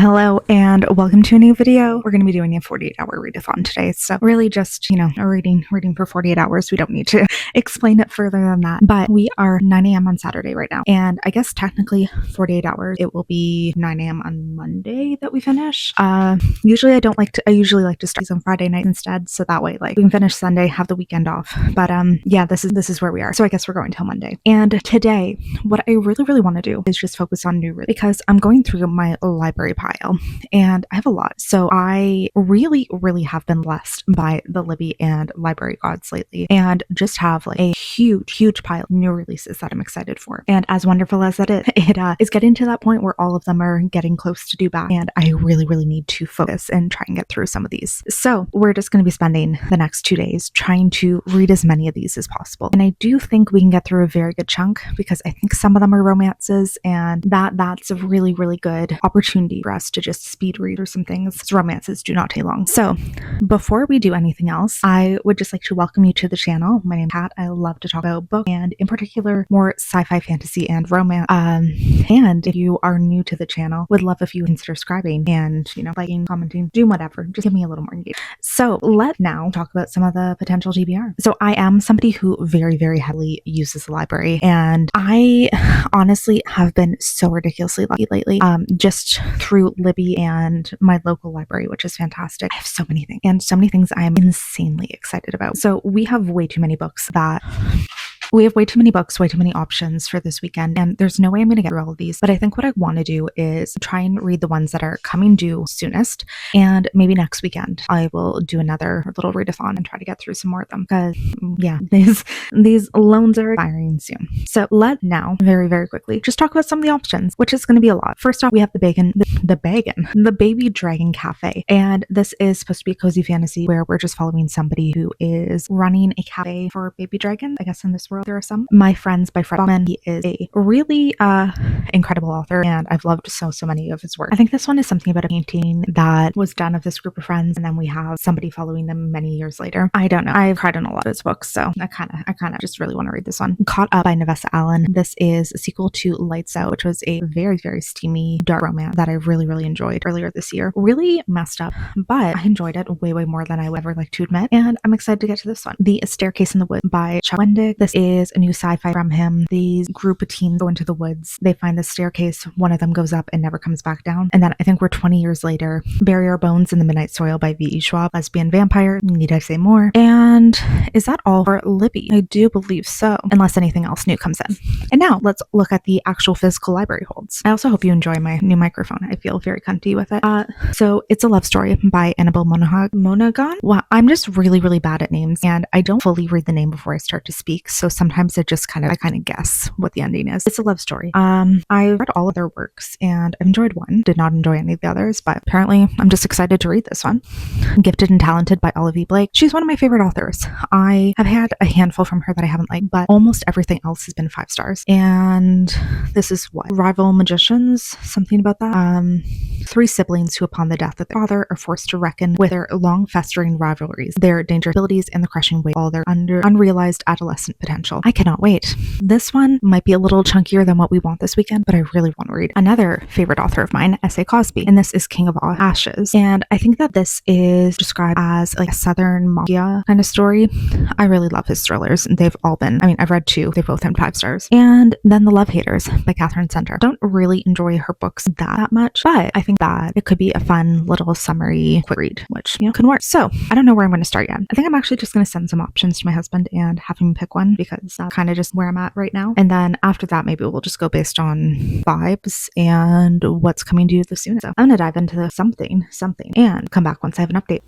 Hello and welcome to a new video. We're going to be doing a 48-hour readathon today. So really just, a reading for 48 hours. We don't need to explain it further than that. But we are 9 a.m. on Saturday right now. And I guess technically 48 hours, it will be 9 a.m. on Monday that we finish. Usually I usually like to start on Friday night instead. So that way, we can finish Sunday, have the weekend off. But yeah, this is where we are. So I guess we're going till Monday. And today, what I really want to do is just focus on new reading because I'm going through my library pile and I have a lot. So I really have been blessed by the Libby and library gods lately and just have a huge pile of new releases that I'm excited for. And as wonderful as that is, it is getting to that point where all of them are getting close to due back and I really need to focus and try and get through some of these. So we're just going to be spending the next 2 days trying to read as many of these as possible. And I do think we can get through a very good chunk because I think some of them are romances and that's a really good opportunity for us to just speed read through some things. Romances do not take long. So before we do anything else, I would just like to welcome you to the channel. My name is Kat. I love to talk about books and in particular more sci-fi, fantasy, and romance. And if you are new to the channel, would love if you consider subscribing and, liking, commenting, doing whatever. Just give me a little more engagement. So let's now talk about some of the potential TBR. So I am somebody who very heavily uses the library and I honestly have been so ridiculously lucky lately. Just through Libby and my local library, which is fantastic. I have so many things and so many things I'm insanely excited about. So we have way too many books, way too many options for this weekend, and there's no way I'm going to get through all of these. But I think what I want to do is try and read the ones that are coming due soonest, and maybe next weekend I will do another little readathon and try to get through some more of them because, yeah, these loans are expiring soon. So let now very quickly just talk about some of the options, which is going to be a lot. First off, we have the Baby Dragon Cafe, and this is supposed to be a cozy fantasy where we're just following somebody who is running a cafe for baby dragons. I guess in this world there are some. My Friends by Fred Bauman. He is a really incredible author and I've loved so many of his work. I think this one is something about a painting that was done of this group of friends and then we have somebody following them many years later. I don't know. I've read in a lot of his books, so I kind of just really want to read this one. Caught Up by Nevessa Allen. This is a sequel to Lights Out, which was a very steamy dark romance that I really enjoyed earlier this year. Really messed up, but I enjoyed it way more than I would ever like to admit, and I'm excited to get to this one. The Staircase in the Woods by Chuck Wendig. This is a new sci-fi from him. These group of teens go into the woods. They find the staircase. One of them goes up and never comes back down. And then I think we're 20 years later. Bury Our Bones in the Midnight Soil by V.E. Schwab. Lesbian Vampire. Need I say more? And is that all for Libby? I do believe so, unless anything else new comes in. And now let's look at the actual physical library holds. I also hope you enjoy my new microphone. I feel very comfy with it. So It's a Love Story by Annabelle Monaghan. Well, I'm just really bad at names and I don't fully read the name before I start to speak. So sometimes I kind of guess what the ending is. It's a love story. I read all of their works and I enjoyed one. Did not enjoy any of the others, but apparently I'm just excited to read this one. Gifted and Talented by Olivia Blake. She's one of my favorite authors. I have had a handful from her that I haven't liked, but almost everything else has been 5 stars. And this is what? Rival magicians? Something about that? 3 siblings who upon the death of their father are forced to reckon with their long festering rivalries, their dangerous abilities, and the crushing weight of all their unrealized adolescent potential. I cannot wait. This one might be a little chunkier than what we want this weekend, but I really want to read. Another favorite author of mine, S.A. Cosby, and this is King of Ashes. And I think that this is described as a Southern mafia kind of story. I really love his thrillers, and they've all been, I've read 2, they've both had 5 stars. And then The Love Haters by Catherine Center. Don't really enjoy her books that much, but I think that it could be a fun little summary quick read, which, can work. So I don't know where I'm going to start yet. I think I'm actually just going to send some options to my husband and have him pick one because that's kind of just where I'm at right now. And then after that, maybe we'll just go based on vibes and what's coming due the soonest. So I'm going to dive into something and come back once I have an update.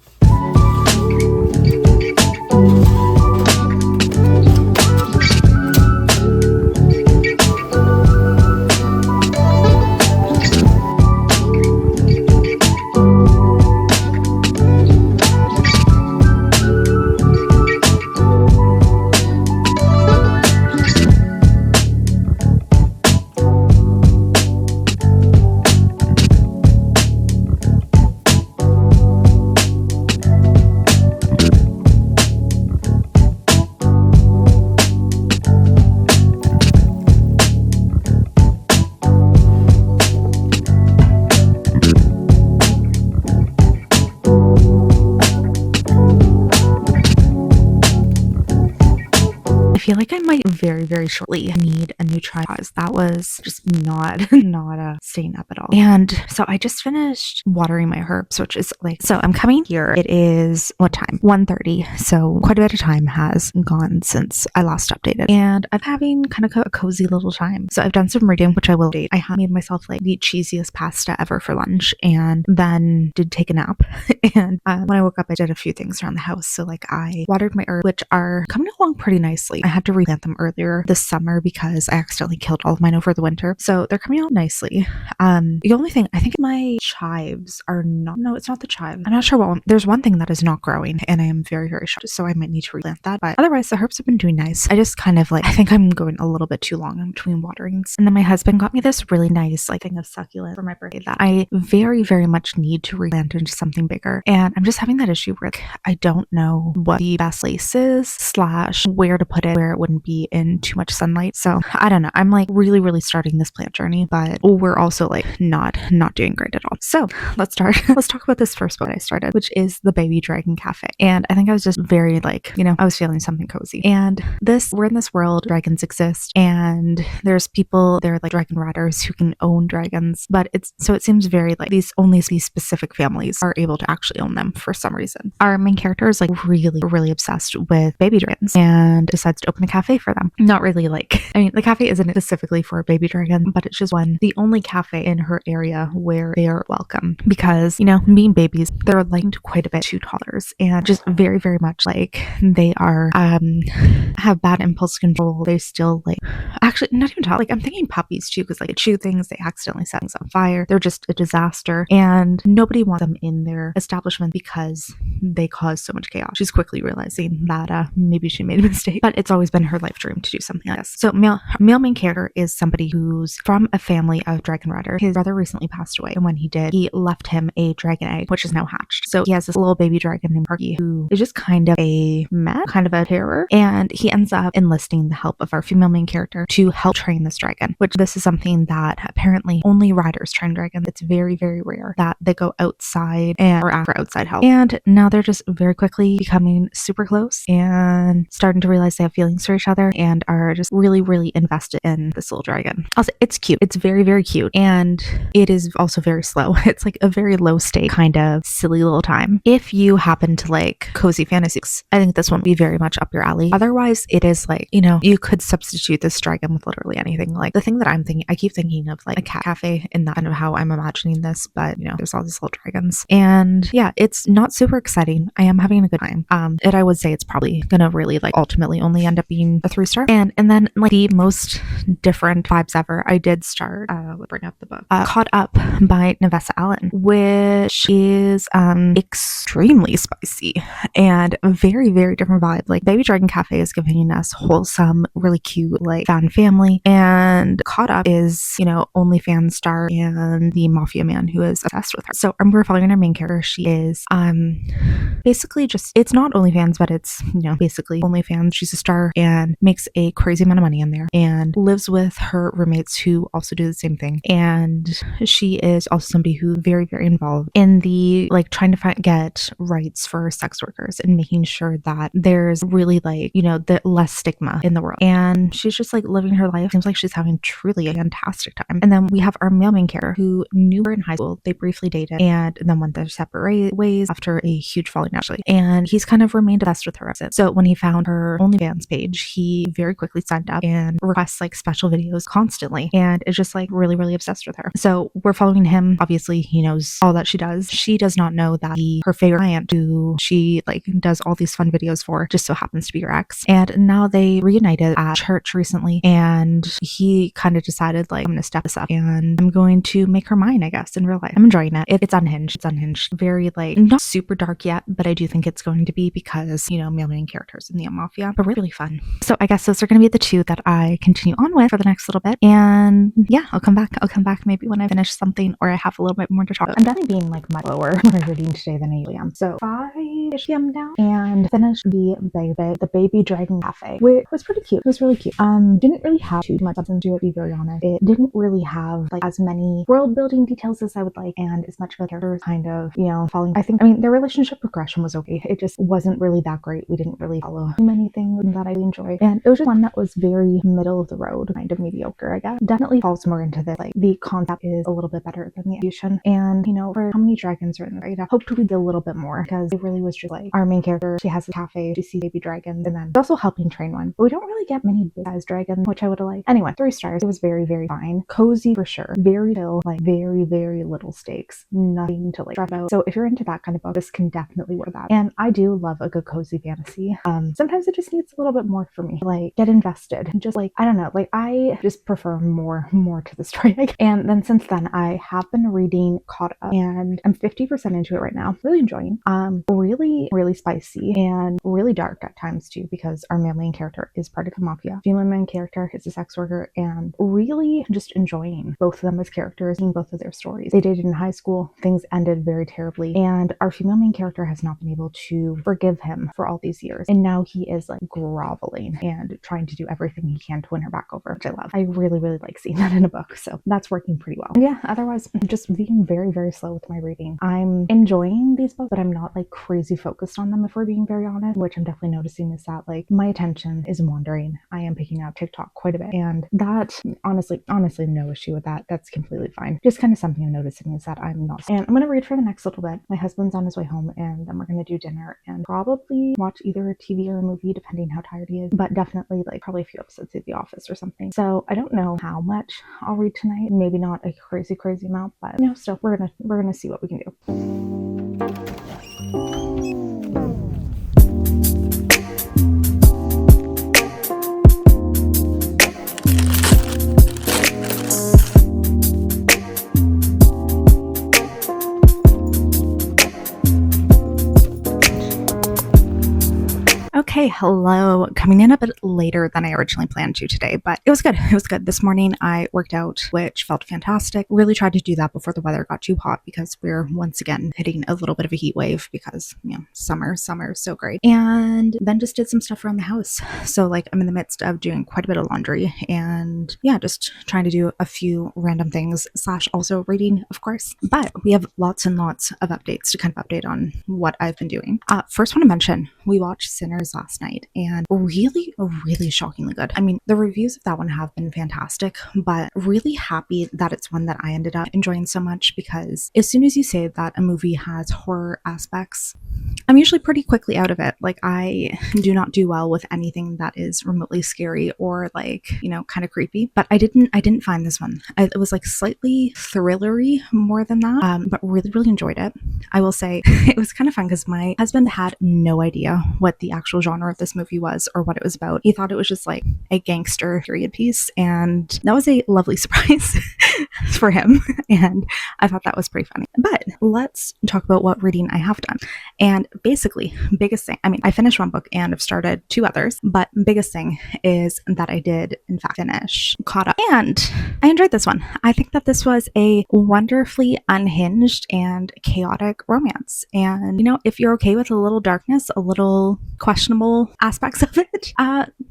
feel like I might very shortly need a new tripod. That was just not staying up at all. And so I just finished watering my herbs, which is like, so I'm coming here. It is what time? 1:30. So quite a bit of time has gone since I last updated, and I'm having kind of a cozy little time. So I've done some reading, which I will date. I have made myself like the cheesiest pasta ever for lunch, and then did take a nap. And when I woke up, I did a few things around the house. So like I watered my herbs, which are coming along pretty nicely. I had to replant them earlier this summer because I accidentally killed all of mine over the winter. So they're coming out nicely. The only thing, I think my chives are not, no, it's not the chives. I'm not sure what one. There's one thing that is not growing, and I am very shocked. So I might need to replant that. But otherwise, the herbs have been doing nice. I just kind of like, I think I'm going a little bit too long in between waterings. And then my husband got me this really nice like thing of succulent for my birthday that I very much need to replant into something bigger. And I'm just having that issue where like, I don't know what the best place is / where to put it where it wouldn't be in too much sunlight. So I don't know. I'm like really starting this plant journey, but we're also like not doing great at all. So let's start. Let's talk about this first book I started, which is The Baby Dragon Cafe. And I think I was just very like, I was feeling something cozy. And we're in this world, dragons exist, and there's people, they're like dragon riders who can own dragons, but it seems very like only these specific families are able to actually own them for some reason. Our main character is like really obsessed with baby dragons and decides to open a cafe for them. Not really like, I mean, the cafe isn't specifically for a baby dragon, but it's just the only cafe in her area where they are welcome because, being babies, they're like quite a bit to toddlers and just very much like they are, have bad impulse control. They still like, actually not even toddlers, like I'm thinking puppies too, because like they chew things, they accidentally set things on fire. They're just a disaster and nobody wants them in their establishment because they cause so much chaos. She's quickly realizing that maybe she made a mistake, but it's always been her life dream to do something like this. So male main character is somebody who's from a family of dragon riders. His brother recently passed away, and when he did, he left him a dragon egg, which is now hatched. So he has this little baby dragon named Parky, who is just kind of a mess, kind of a terror, and he ends up enlisting the help of our female main character to help train this dragon, which this is something that apparently only riders train dragons. It's very rare that they go outside or after outside help. And now they're just very quickly becoming super close and starting to realize they have feelings for each other and are just really invested in this little dragon. Also, it's cute. It's very cute, and it is also very slow. It's like a very low stake kind of silly little time. If you happen to like cozy fantasies, I think this one would be very much up your alley. Otherwise, it is like, you could substitute this dragon with literally anything. Like the thing that I keep thinking of like a cat cafe, and that's kind of how I'm imagining this, but there's all these little dragons. And yeah, it's not super exciting. I am having a good time. And I would say it's probably gonna really like ultimately only end up being a 3-star. And then like the most different vibes ever, I did start bring up the book Caught Up by Navessa Allen, which is extremely spicy and a very different vibe. Like Baby Dragon Cafe is giving us wholesome, really cute like fan family, and Caught Up is OnlyFans star and the mafia man who is obsessed with her. So we're following our main character. She is basically just, it's not OnlyFans, but it's basically OnlyFans. She's a star and makes a crazy amount of money in there and lives with her roommates who also do the same thing. And she is also somebody who very involved in the like trying to get rights for sex workers and making sure that there's really like the less stigma in the world. And she's just like living her life. Seems like she's having truly a fantastic time. And then we have our male main character who knew her in high school. They briefly dated and then went their separate ways after a huge falling out, actually. And he's kind of remained obsessed with her ever since. So when he found her OnlyFans page, he very quickly signed up and requests like special videos constantly and is just like really obsessed with her. So we're following him. Obviously, he knows all that she does. She does not know that her favorite client who she like does all these fun videos for just so happens to be her ex. And now they reunited at church recently, and he kind of decided like, I'm going to step this up and I'm going to make her mine, I guess, in real life. I'm enjoying it. It's unhinged. It's unhinged. Very like not super dark yet, but I do think it's going to be because male main characters in the mafia, but really fun. So I guess those are going to be the two that I continue on with for the next little bit. And yeah, I'll come back maybe when I finish something or I have a little bit more to talk about. I'm definitely being like much lower when I'm reading today than I usually am. So 5 p.m. now, and finished the Baby Dragon Cafe, which was pretty cute. It was really cute. Didn't really have too much substance to it, to be very honest. It didn't really have like as many world building details as I would like, and as much of the characters kind of, falling. I mean, their relationship progression was okay. It just wasn't really that great. We didn't really follow too many things that I really enjoyed, and it was just one that was very middle of the road, kind of mediocre, I guess. Definitely falls more into this. Like, the concept is a little bit better than the execution, and for how many dragons are in there, I hoped we'd get a little bit more, because it really was just like our main character. She has a cafe, she sees baby dragons, and then she's also helping train one. But we don't really get many big size dragons, which I would have liked. Anyway, 3 stars. It was very, very fine. Cozy for sure. Very chill, like very, very little stakes. Nothing to like stress about. So if you're into that kind of book, this can definitely work that. And I do love a good cozy fantasy. Sometimes it just needs a little bit more for me. Like, get invested. Just like, I don't know, like I just prefer more to the story. And then since then I have been reading Caught Up, and I'm 50% into it right now. Really enjoying. Really, really spicy and really dark at times too, because our male main character is part of the mafia. Female main character is a sex worker, and really just enjoying both of them as characters, seeing both of their stories. They dated in high school, things ended very terribly, and our female main character has not been able to forgive him for all these years, and now he is like groveling and trying to do everything he can to win her back over, which I love. I really, really like seeing that in a book, so that's working pretty well. And yeah, otherwise just being very, very slow with my reading. I'm enjoying these books, but I'm not like crazy focused on them, if we're being very honest, which I'm definitely noticing is that like my attention is wandering. I am picking up TikTok quite a bit, and that honestly no issue with that. That's completely fine. Just kind of something I'm noticing is that I'm not. And I'm going to read for the next little bit. My husband's on his way home, and then we're going to do dinner and probably watch either a TV or a movie, depending how tired he is, but definitely like probably a few episodes of The Office or something. So I don't know how much I'll read tonight. Maybe not a crazy amount, but still we're gonna see what we can do. Okay, hello. Coming in a bit later than I originally planned to today, but it was good. It was good. This morning I worked out, which felt fantastic. Really tried to do that before the weather got too hot, because we're once again hitting a little bit of a heat wave, because summer is so great. And then just did some stuff around the house. So like I'm in the midst of doing quite a bit of laundry, and yeah, just trying to do a few random things / also reading, of course. But we have lots and lots of updates to kind of update on what I've been doing. First, want to mention we watched Sinners last night, and really shockingly good. I mean, the reviews of that one have been fantastic, but really happy that it's one that I ended up enjoying so much, because as soon as you say that a movie has horror aspects, I'm usually pretty quickly out of it. Like, I do not do well with anything that is remotely scary or like, kind of creepy, but I didn't find this one. It was like slightly thrillery more than that, but really enjoyed it. I will say it was kind of fun because my husband had no idea what the actual genre of this movie was or what it was about. He thought it was just like a gangster period piece, and that was a lovely surprise for him, and I thought that was pretty funny. But let's talk about what reading I have done. And basically, biggest thing, I mean, I finished one book and I've started 2 others, but biggest thing is that I did in fact finish Caught Up, and I enjoyed this one. I think that this was a wonderfully unhinged and chaotic romance, and if you're okay with a little darkness, a little questionable aspects of it,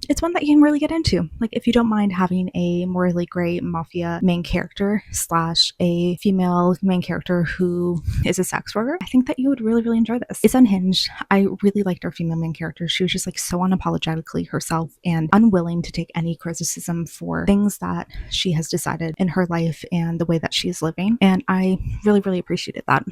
it's one that you can really get into. Like, if you don't mind having a morally gray mafia main character / a female main character who is a sex worker, I think that you would really enjoy this. It's unhinged. I really liked our female main character. She was just like so unapologetically herself and unwilling to take any criticism for things that she has decided in her life and the way that she is living, and I really appreciated that.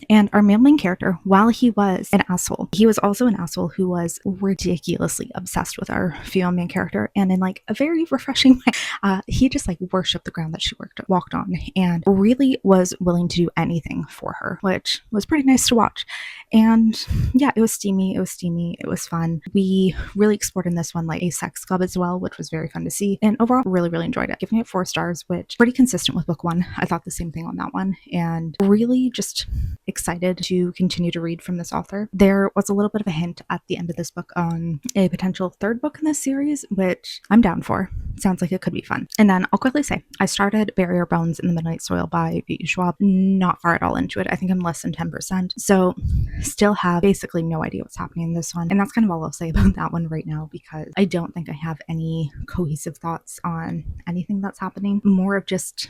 And our male main character, while he was an asshole, he was also an asshole who was ridiculously obsessed with our female main character, and in like a very refreshing way. He just like worshipped the ground that she walked on, and really was willing to do anything for her, which was pretty nice to watch. And yeah, it was steamy, it was fun. We really explored in this one like a sex club as well, which was very fun to see, and overall really enjoyed it. Giving it 4 stars, which pretty consistent with book 1. I thought the same thing on that one, and really just excited to continue to read from this author. There was a little bit of a hint at the end of this book on a potential third book in this series, which I'm down for. Sounds like it could be fun. And then I'll quickly say, I started Barrier Bones in the Midnight Soil by V. Schwab. Not far at all into it. I think I'm less than 10%. So still have basically no idea what's happening in this one. And that's kind of all I'll say about that one right now, because I don't think I have any cohesive thoughts on anything that's happening. More of just,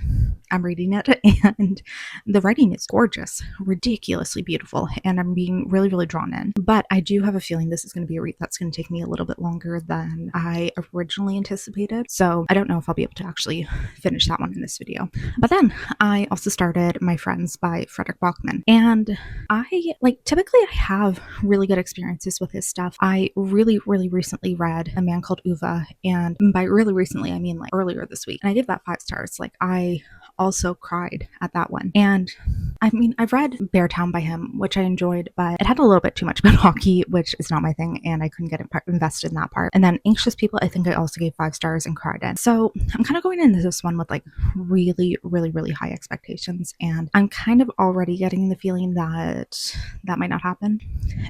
I'm reading it and the writing is gorgeous, ridiculously beautiful, and I'm being really, really drawn in. But I do have a feeling this is going to be a read that's going to take me a little bit longer than I originally anticipated. So I don't know if I'll be able to actually finish that one in this video. But then I also started My Friends by Frederick Bachman. And typically I have really good experiences with his stuff. I really, really recently read A Man Called Uva. And by really recently, I mean like earlier this week. And I gave that 5 stars. Like, I also cried at that one. And I mean, I've read Beartown by him, which I enjoyed, but it had a little bit too much about hockey, which is not my thing, and I couldn't get invested in that part. And then Anxious People, I think I also gave 5 stars and cried in. So I'm kind of going into this one with like really, really, really high expectations, and I'm kind of already getting the feeling that that might not happen.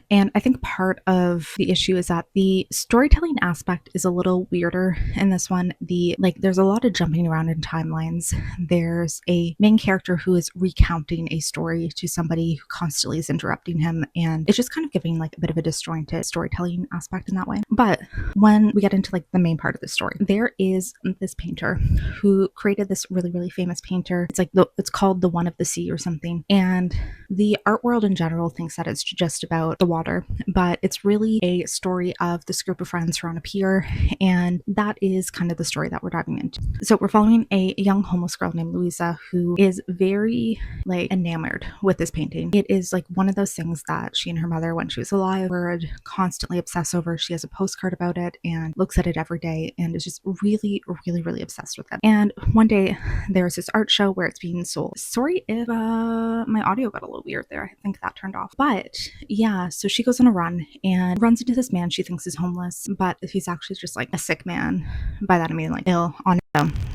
And I think part of the issue is that the storytelling aspect is a little weirder in this one. There's a lot of jumping around in timelines. There's a main character who is recounting a story to somebody who constantly is interrupting him, and it's just kind of giving like a bit of a disjointed storytelling aspect in that way. But when we get into like the main part of the story, there is this painter who created this really, really famous painter. It's called The One of the Sea or something, and the art world in general thinks that it's just about the water, but it's really a story of this group of friends who are on a pier, and that is kind of the story that we're diving into. So we're following a young homeless girl named Louisa who is very like enamored with this painting. It is like one of those things that she and her mother, when she was alive, would constantly obsess over. She has a postcard about it and looks at it every day and is just really, really, really obsessed with it. And one day there's this art show where it's being sold. Sorry if my audio got a little weird there. I think that turned off. But yeah, so she goes on a run and runs into this man she thinks is homeless, but he's actually just like a sick man. By that I mean like ill on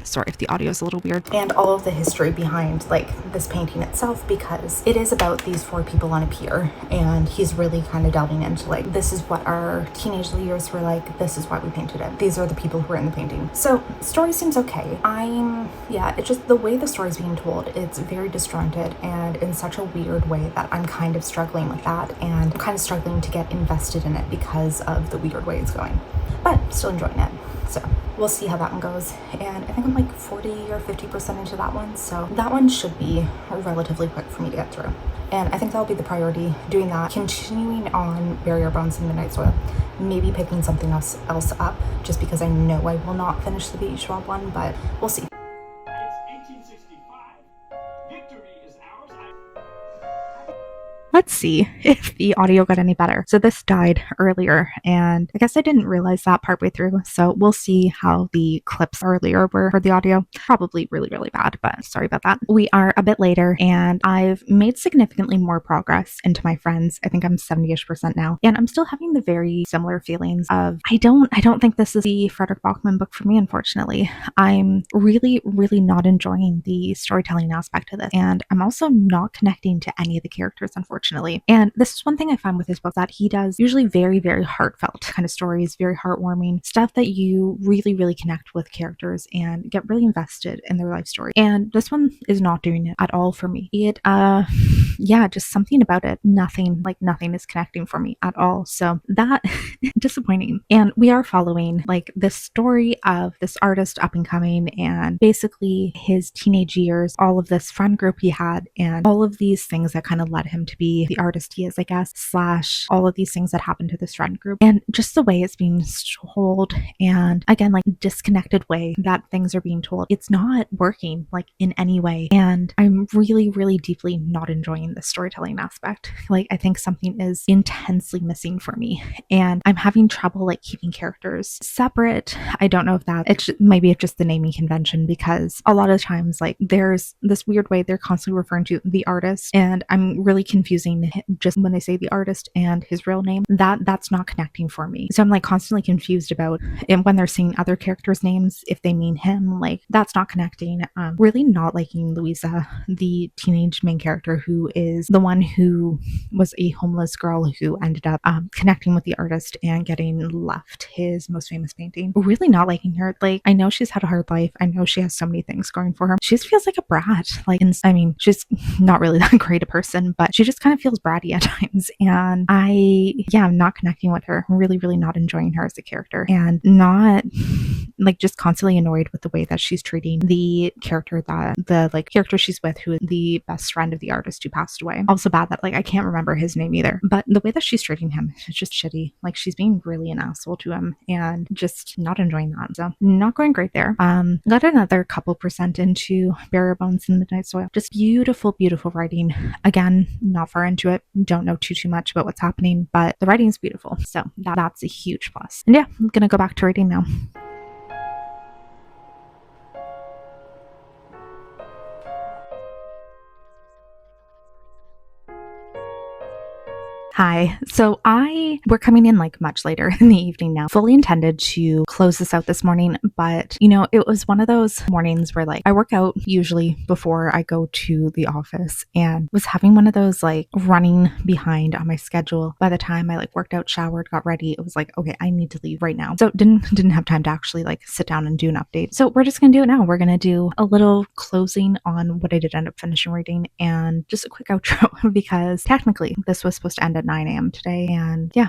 sorry if the audio is a little weird. And all of the history behind like this painting itself, because it is about these 4 people on a pier, and he's really kind of delving into like, this is what our teenage years were like, this is why we painted it, these are the people who are in the painting. So story seems okay. It's just the way the story's being told, it's very disjointed and in such a weird way that I'm kind of struggling with that, and I'm kind of struggling to get invested in it because of the weird way it's going, but still enjoying it. So we'll see how that one goes. And I think I'm like 40 or 50% into that one, so that one should be relatively quick for me to get through. And I think that'll be the priority, doing that, continuing on Barrier Bones and Midnight Soil, maybe picking something else up, just because I know I will not finish the V. Schwab one, but we'll see. Let's see if the audio got any better. So this died earlier, and I guess I didn't realize that partway through. So we'll see how the clips earlier were for the audio. Probably really, really bad, but sorry about that. We are a bit later, and I've made significantly more progress into My Friends. I think I'm 70-ish% now, and I'm still having the very similar feelings of, I don't think this is the Frederick Bachman book for me, unfortunately. I'm really, really not enjoying the storytelling aspect of this, and I'm also not connecting to any of the characters, unfortunately. And this is one thing I find with his book, that he does usually very, very heartfelt kind of stories, very heartwarming stuff that you really, really connect with characters and get really invested in their life story. And this one is not doing it at all for me. Just something about it. Nothing is connecting for me at all. So that disappointing. And we are following like the story of this artist up and coming, and basically his teenage years, all of this friend group he had, and all of these things that kind of led him to be the artist he is, I guess, / all of these things that happened to this friend group, and just the way it's being told, and again, like disconnected way that things are being told. It's not working like in any way, and I'm really, really deeply not enjoying the storytelling aspect. Like, I think something is intensely missing for me, and I'm having trouble like keeping characters separate. I don't know if that it's maybe it's just the naming convention, because a lot of times like there's this weird way they're constantly referring to the artist, and I'm really confusing just when they say the artist and his real name. That's not connecting for me. So I'm like constantly confused about, and when they're saying other characters' names, if they mean him, like that's not connecting. Really not liking Louisa, the teenage main character, who is the one who was a homeless girl who ended up connecting with the artist and getting left his most famous painting. Really not liking her. Like, I know she's had a hard life. I know she has so many things going for her. She just feels like a brat. Like, I mean, she's not really that great a person, but she just kind of feels bratty at times. And I'm not connecting with her. Really, really not enjoying her as a character, and not like just constantly annoyed with the way that she's treating the character character she's with, who is the best friend of the artist who passed away. Also bad that, like, I can't remember his name either, but the way that she's treating him is just shitty. Like, she's being really an asshole to him, and just not enjoying that. So not going great there. Got another couple percent into Bury Your Bones in the Midnight Soil. Just beautiful, beautiful writing. Again, not far into it. Don't know too much about what's happening, but the writing is beautiful. So that's a huge plus. And yeah, I'm gonna go back to reading now. Hi. So we're coming in like much later in the evening now. Fully intended to close this out this morning, but it was one of those mornings where, like, I work out usually before I go to the office, and was having one of those like running behind on my schedule. By the time I like worked out, showered, got ready, it was like, okay, I need to leave right now. So didn't have time to actually like sit down and do an update. So we're just gonna do it now. We're gonna do a little closing on what I did end up finishing reading, and just a quick outro because technically this was supposed to end at 9 a.m. today, and yeah,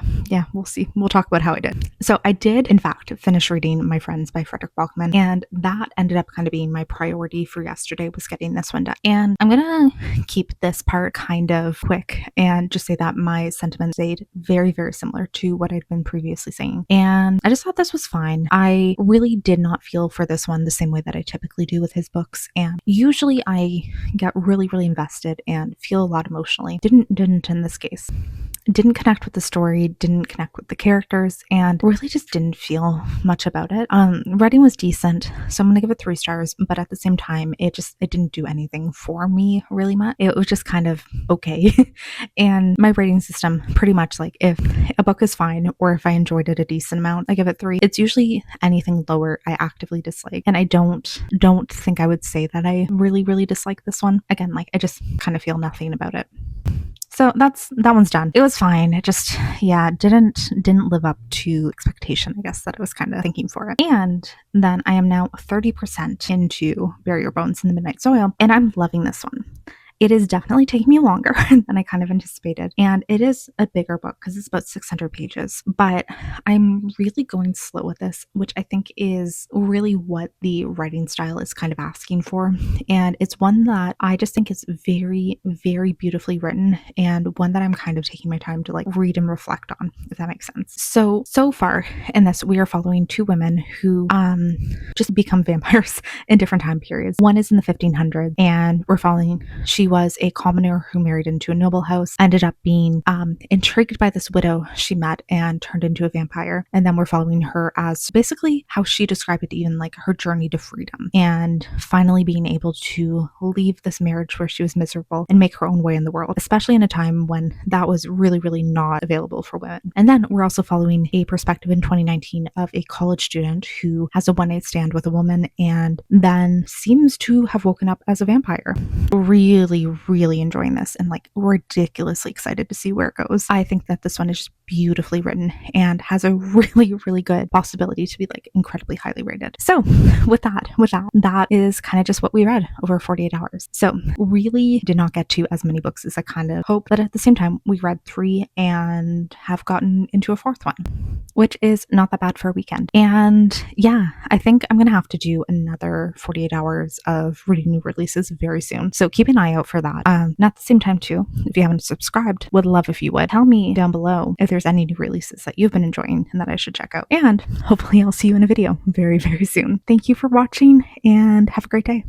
we'll see. We'll talk about how I did. So I did, in fact, finish reading My Friends by Frederick Bachman, and that ended up kind of being my priority for yesterday, was getting this one done. And I'm gonna keep this part kind of quick and just say that my sentiments stayed very, very similar to what I'd been previously saying, and I just thought this was fine. I really did not feel for this one the same way that I typically do with his books, and usually I get really, really invested and feel a lot emotionally. Didn't in this case. Didn't connect with the story, didn't connect with the characters, and really just didn't feel much about it. Writing was decent, so I'm gonna give it 3 stars, but at the same time, it didn't do anything for me really much. It was just kind of okay. And my rating system, pretty much, like, if a book is fine or if I enjoyed it a decent amount, I give it 3. It's usually anything lower I actively dislike, and I don't think I would say that I really, really dislike this one. Again, like, I just kind of feel nothing about it. So that one's done. It was fine. It just, didn't live up to expectation, I guess, that I was kind of thinking for it. And then I am now 30% into Bury Your Bones in the Midnight Soil, and I'm loving this one. It is definitely taking me longer than I kind of anticipated. And it is a bigger book because it's about 600 pages. But I'm really going slow with this, which I think is really what the writing style is kind of asking for. And it's one that I just think is very, very beautifully written, and one that I'm kind of taking my time to like read and reflect on, if that makes sense. So far in this, we are following 2 women who just become vampires in different time periods. One is in the 1500s, and we're following, she was a commoner who married into a noble house, ended up being intrigued by this widow she met and turned into a vampire. And then we're following her as basically how she described it, even like her journey to freedom, and finally being able to leave this marriage where she was miserable and make her own way in the world, especially in a time when that was really, really not available for women. And then we're also following a perspective in 2019 of a college student who has a one-night stand with a woman and then seems to have woken up as a vampire. Really, really enjoying this, and like ridiculously excited to see where it goes. I think that this one is just beautifully written and has a really, really good possibility to be like incredibly highly rated. So with that is kind of just what we read over 48 hours. So really did not get to as many books as I kind of hoped, but at the same time we read 3 and have gotten into a 4th one, which is not that bad for a weekend. And yeah, I think I'm gonna have to do another 48 hours of reading new releases very soon, so keep an eye out for that. And at the same time too, if you haven't subscribed, would love if you would. Tell me down below if there's any new releases that you've been enjoying and that I should check out, and hopefully I'll see you in a video very, very soon. Thank you for watching, and have a great day.